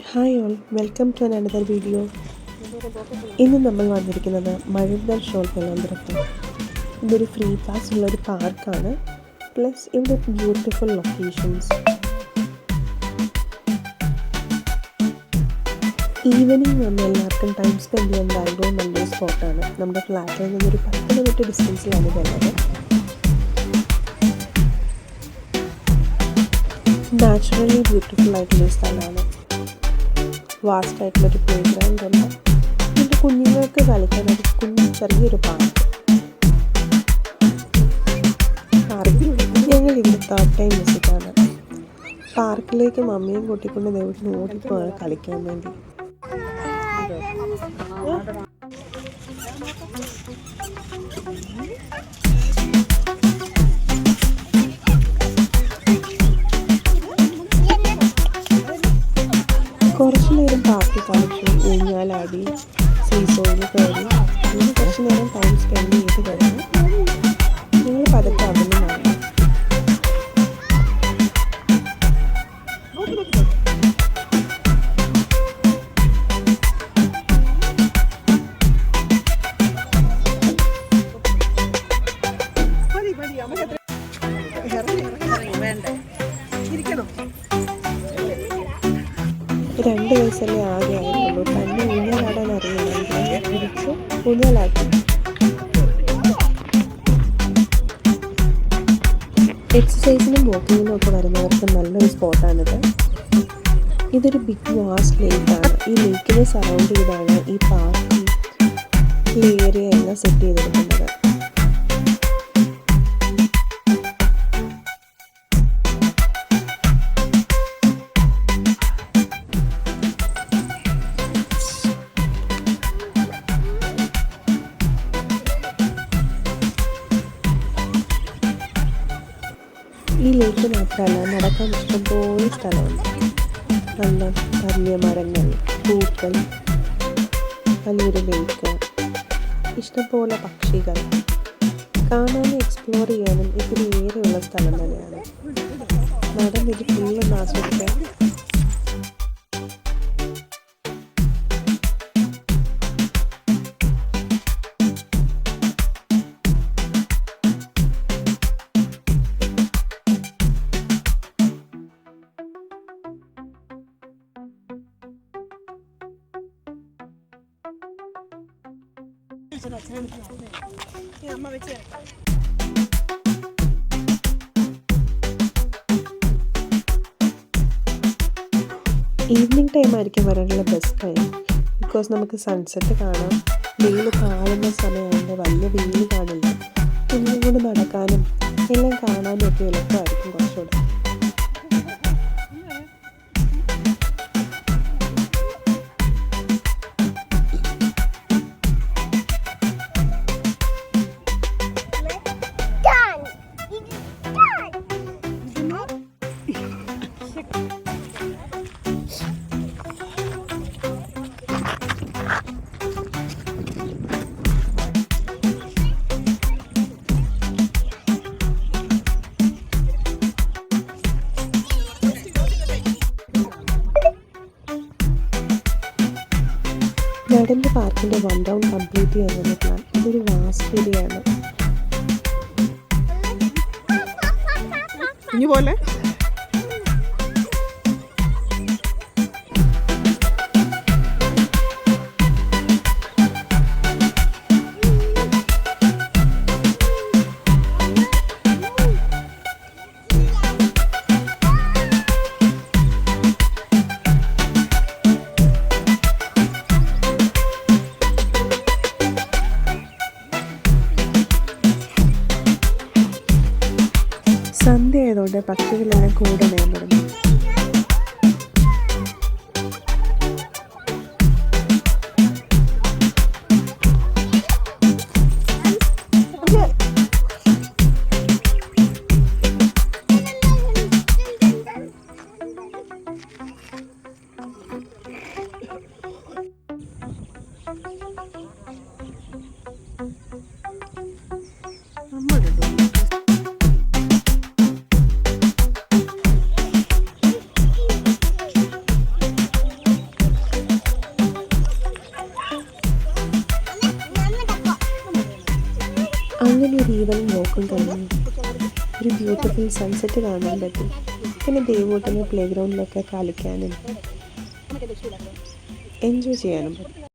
Hi all, welcome to another video. ഇന്ന് നമ്മൾ വന്നിരിക്കുന്നത് മഴുന്തൽ ഷോൾ വെള്ളാമ്പുറത്താണ്. ഇതൊരു ഫ്രീ പാസ് ഉള്ളൊരു പാർക്കാണ്. പ്ലസ് ഇവിടെ ബ്യൂട്ടിഫുൾ ലൊക്കേഷൻസ്. ഈവനിങ് വന്ന് എല്ലാവർക്കും ടൈം സ്പെൻഡ് ചെയ്യാൻ ബാംഗ്ലൂർ നല്ലൊരു സ്പോട്ടാണ്. നമ്മുടെ ഫ്ലാറ്റിൽ നിന്നൊരു 10 മിനിറ്റ് ഡിസ്റ്റൻസിലാണ് ഇതുള്ളത്. നാച്ചുറലി ബ്യൂട്ടിഫുൾ ആയിട്ടുള്ളൊരു സ്ഥലമാണ്. വാസ്റ്റ് ആയിട്ടുള്ളൊരു പ്ലേ ഗ്രൗണ്ട് ഉണ്ട്. ഇതിൻ്റെ കുഞ്ഞുങ്ങൾക്ക് കളിക്കാൻ ഒരു ചെറിയൊരു പാർക്ക്. ഞങ്ങൾ ഇവിടെ 3rd ടൈം വിസിറ്റാണ്. പാർക്കിലേക്ക് മമ്മിയും കൂട്ടിക്കൊണ്ട് ദേവത്തിന് ഓടിപ്പോയാണ് കളിക്കാൻ വേണ്ടി. കുറച്ചു നേരം പാർക്കിൽ കളിച്ചു, ഊഞ്ഞാലാടി, സീസോയിൽ കയറി, അങ്ങനെ കുറച്ച് നേരം ടൈം സ്പെൻഡ് ചെയ്ത് കഴിഞ്ഞു ഞങ്ങൾ പതുക്കെ അവിടെ നിന്നാണ്. രണ്ട് വയസ്സല്ലേ ആകെ ആയിട്ടുള്ളൂ. തന്നെ ഊഞ്ഞാലാടാൻ അറിയില്ല. തിരിച്ച് ഊഞ്ഞാലാക്കി. എക്സസൈസിനും വാക്കിങ്ങിനും ഒക്കെ വരുന്നവർക്ക് നല്ലൊരു സ്പോട്ടാണിത്. ഇതൊരു ബിഗ് വാസ്റ്റ് ലേക്കാണ്. ഈ ലേക്കിനെ സറൗണ്ട് ചെയ്താണ് ഈ പാർക്ക്, ഈ ഏരിയ എല്ലാം സെറ്റ് ചെയ്തിരിക്കുന്നത്. ഈ ലേക്ക് മാത്രമല്ല, നടക്കാൻ ഇഷ്ടംപോലെ സ്ഥലമുണ്ട്. നല്ല വലിയ മരങ്ങൾ, പൂക്കൾ, വലിയൊരു ലേക്ക്, ഇഷ്ടംപോലെ പക്ഷികൾ. കാണാനും എക്സ്പ്ലോർ ചെയ്യാനും ഇതിന് ഏറെയുള്ള സ്ഥലം തന്നെയാണ്. നടന്നിത് ഫുള്ള് ആസ്വദിക്കാൻ. ഈവനിങ് ടൈം ആയിരിക്കും വരാനുള്ള ബെസ്റ്റ് ടൈം. ബിക്കോസ് നമുക്ക് സൺസെറ്റ് കാണാം. വെയിൽ കാണുന്ന സമയമായതുകൊണ്ട് വലിയ വെയിൽ കാണില്ല. ഒന്നും കൂടി നടക്കാനും എല്ലാം കാണാനും ഒക്കെ എളുപ്പമായിരിക്കും കുറച്ചുകൂടെ. നടൻ്റെ പാർക്കിൻ്റെ 1 റൗണ്ട് കംപ്ലീറ്റ് ചെയ്യാനുള്ള പ്ലാൻ. ഇതൊരു വാസ്റ്റ് ഏരിയയാണ്. ഇനി പോലെ സന്ധ്യ ആയതുകൊണ്ട് പക്ഷികളെല്ലാം കൂടണയാൻ തുടങ്ങി. കൂടുതൽ നോക്കും കഴിഞ്ഞു. ഒരു ബ്യൂട്ടിഫുൾ സൺസെറ്റ് കാണാൻ പറ്റി. പിന്നെ ദേവൂട്ടന് പ്ലേ ഗ്രൗണ്ടിലൊക്കെ കളിക്കാനും എൻജോയ് ചെയ്യാനും പറ്റി.